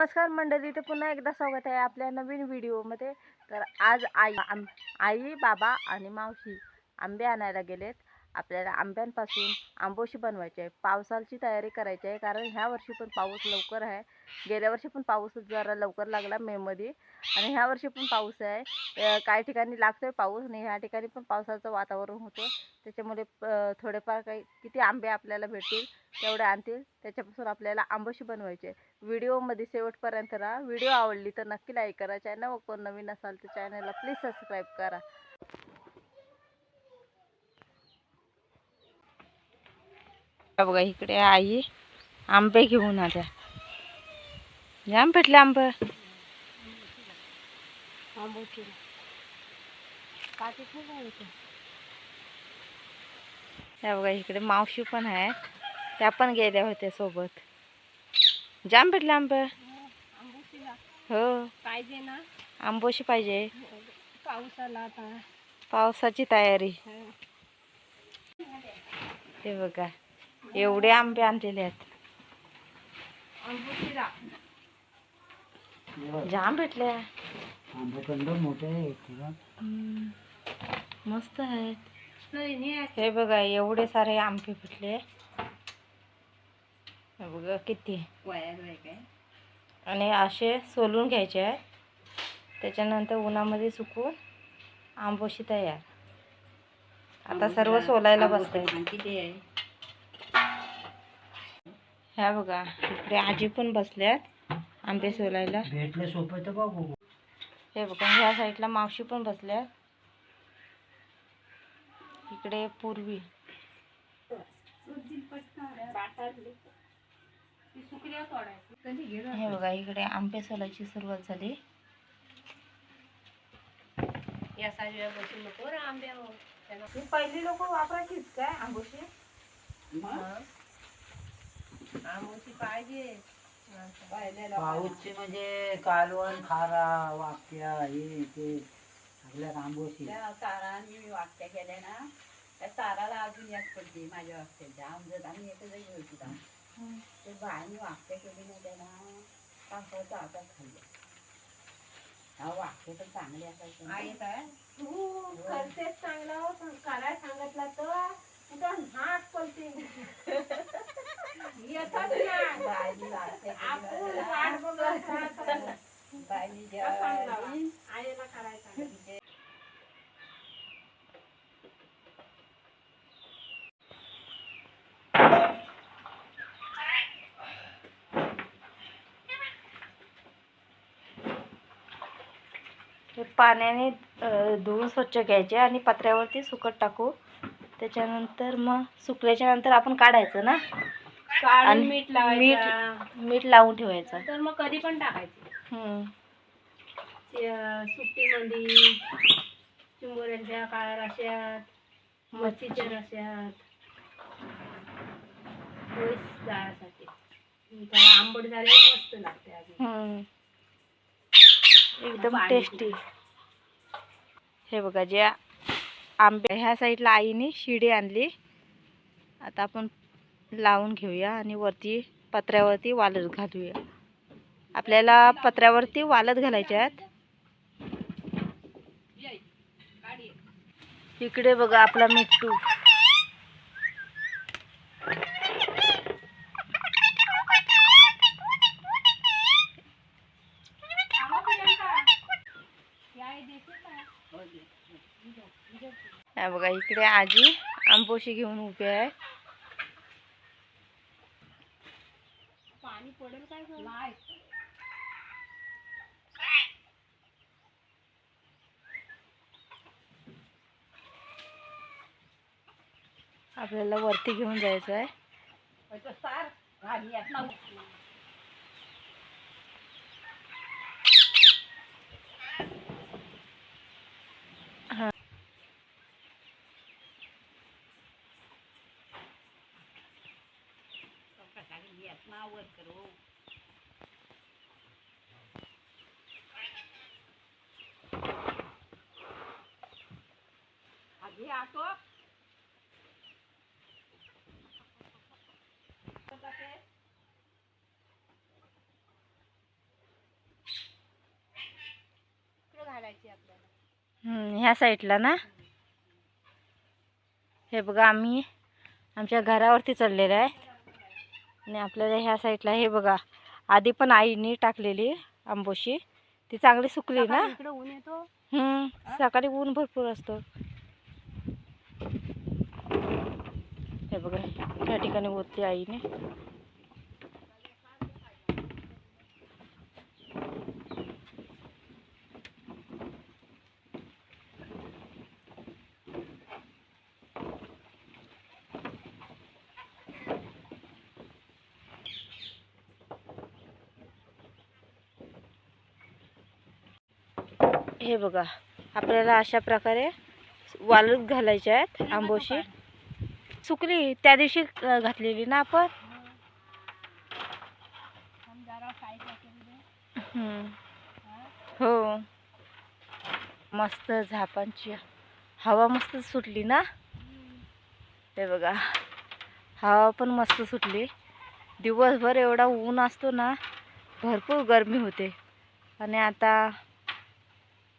नमस्कार मंडळी, ते पुन्हा एकदा स्वागत आहे आपल्या नवीन व्हिडिओमध्ये. तर आज आई बाबा आणि मावशी आंबे आणायला गेलेत. आपल्याला आंब्यांपासून आंबोशी बनवायची आहे. पावसाची तयारी करायची आहे, कारण ह्या वर्षी पण पाऊस लवकर आहे. गेल्या वर्षी पण पाऊस जरा लवकर लागला मेमध्ये, आणि ह्या वर्षी पण पाऊस आहे. काही ठिकाणी लागतोय पाऊस आणि ह्या ठिकाणी पण पावसाचं वातावरण होतं. त्याच्यामुळे थोडेफार काही किती आंबे आपल्याला भेटतील तेवढे आणतील, त्याच्यापासून आपल्याला आंबोशी बनवायची आहे. व्हिडिओमध्ये शेवटपर्यंत राहा. व्हिडिओ आवडली तर नक्की लाईक करा. चॅनल कोण नवीन असाल तर चॅनलला प्लीज सबस्क्राईब करा. बघा, इकडे आई आंबे घेऊन आल्या. जाम भेटले आंबे. बघा, इकडे मावशी पण आहे, त्या पण गेल्या होत्या सोबत. जाम भेटले आंबे. हो, पाहिजे ना, आंबोशी पाहिजे. पाऊस आला आता, पावसाची तयारी. हे बघा, एवढे आंबे आणलेले आहेत. जाम भेटले. आंबे मोठे आहेत, मस्त आहेत. हे बघा, एवढे सारे आंबे भेटले. हे बघा किती. आणि असे सोलून घ्यायचे आहे. त्याच्यानंतर उन्हामध्ये सुकवून आंबोशी तयार. आता सर्व सोलायला बसतंय. ह्या बघा, इकडे आजी पण बसल्यात आंबे सोलायला. भेटले सोपे तर बघू. हे बघा, ह्या साईडला मावशी पण बसल्या. इकडे पूर्वी. हे बघा, इकडे आंबे सोलायची सुरुवात झाली. या साईडला बसून नको रा आंबे. पहिली लोक वापरायचीच काय आंबोशी? आंबोशी पाहिजे. पाऊसची म्हणजे कालवण, खारा, वाक्या, हे ते आपल्या आंबोशी. सारा मी वाक्या केल्या ना, त्या साराला अजून एक पडते माझ्या वाक्याच्या. आमच्यात आम्ही येते जाई होती ते बाहेर वाक्या केली नाही त्यांना, पावसाचं आता खाल्लं. हा वाक्य तर चांगले असायचं. आहे काय तू करतेच चांगलं, पण करायला सांगितलं तर कुठं हात पलते. येतात ना बायली आईला करायचं. पाण्याने धुवून स्वच्छ घ्यायचे आणि पत्र्यावरती सुकट टाकू. त्याच्यानंतर मग सुकल्याच्या नंतर आपण काढायचं ना, आणि मीठ लावून ठेवायचं. तर मग कधी पण टाकायचं. सुट्टीमध्ये चिंबोऱ्यांच्या काळ्या रश्यात, मच्छीच्या रश्यात, जाण्यासाठी आंबट झाले मस्त लागते. अजून एकदम टेस्टी. हे बघा, ज्या आंबे ह्या साईडला आईने शिडी आणली. आता आपण लावून घेऊया आणि वरती पत्र्यावरती वालत घालूया. आपल्याला पत्र्यावरती वालत घालायचे आहेत. इकडे बघा आपला मिट्टू. बघा, इकडे आजी आंबोशी घेऊन उभी आहे. पाणी पडेल काय नाही. आपल्याला वरती घेऊन जायचं आहे. ह्या साईडला ना. हे बघा आम्ही आमच्या घरावरती चढलेलं आहे आणि आपल्याला ह्या साईडला हे बघा आधी पण आईने टाकलेली आंबोशी ती चांगली सुकली ना. इकडे ऊन येतो. सकाळी ऊन भरपूर असतो. हे बघा त्या ठिकाणी होती आईने. हे बघा आपल्याला अशा प्रकारे वाळूत घालायच्या आहेत आंबोशी. सुकली त्या दिवशी घातलेली ना आपण. हो मस्त झापांची हवा मस्त सुटली ना. हे बघा हवा पण मस्त सुटली. दिवसभर एवढा ऊन असतो ना, भरपूर गरमी होते आणि आता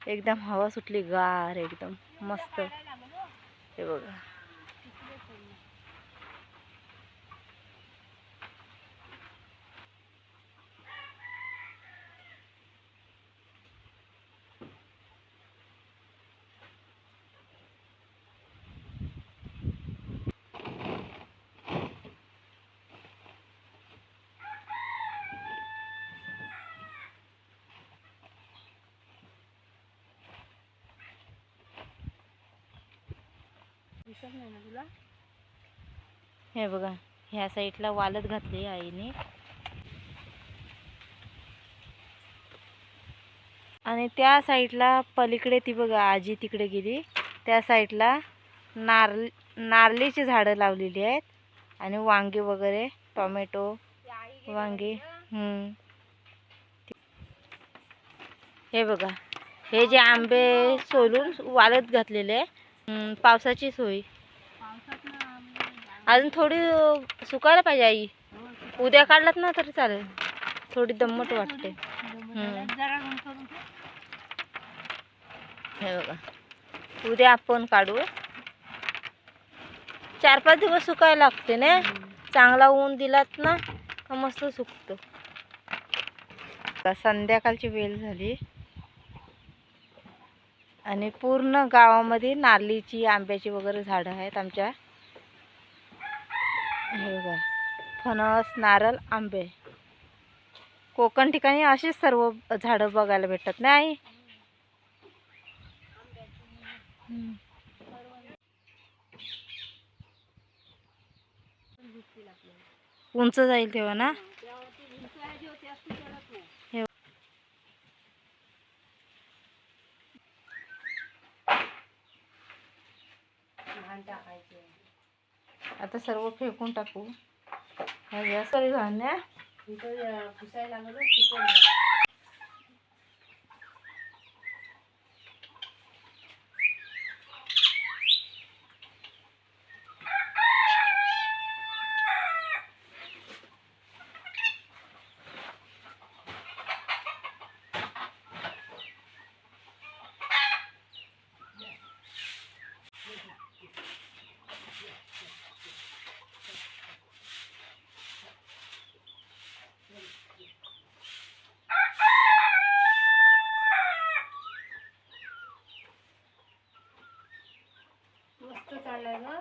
एकदम हवा सुटली गार एकदम मस्त. हे बघा हे बघा ह्या साईडला वालत घातली आईने आणि त्या साईडला पलीकडे ती बघा आजी तिकडे गेली. त्या साईडला नारळीची झाडं लावलेली आहेत आणि वांगे वगैरे टोमॅटो वांगे. हे बघा हे जे आंबे सोलून वालत घातलेले पावसाची सोय. अजून थोडी सुकायला पाहिजे आई. उद्या काढलात ना तरी चालेल. थोडी दम्मट वाटते. हे बघा उद्या आपण काढू. 4-5 दिवस सुकायला लागते ना. चांगला ऊन दिलात ना का मस्त सुकतो. संध्याकाळची वेळ झाली आणि पूर्ण गावामध्ये नारळीची आंब्याची वगैरे झाडं आहेत आमच्या. हे बघा फणस नारळ आंबे. कोकण ठिकाणी अशीच सर्व झाडं बघायला भेटतात नाही. उंच जाईल तेव्हा ना. आता सर्व फेकून टाकू. सरी धान्य पुसायला लागलं. मस्त चाललंय ना.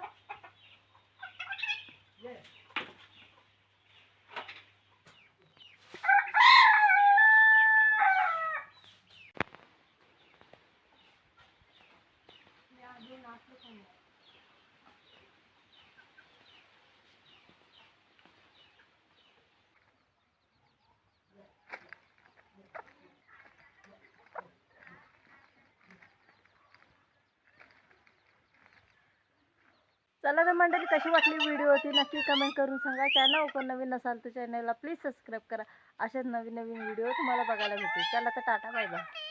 चला तर मंडळी कशी वाटली व्हिडिओ ती नक्की कमेंट करून सांगा. चॅनल ओपन नवीन नसाल तर चॅनलला प्लीज सबस्क्राईब करा. अशाच नवीन नवीन व्हिडिओ तुम्हाला बघायला भेटतील. चला तर टाटा बाय बाय.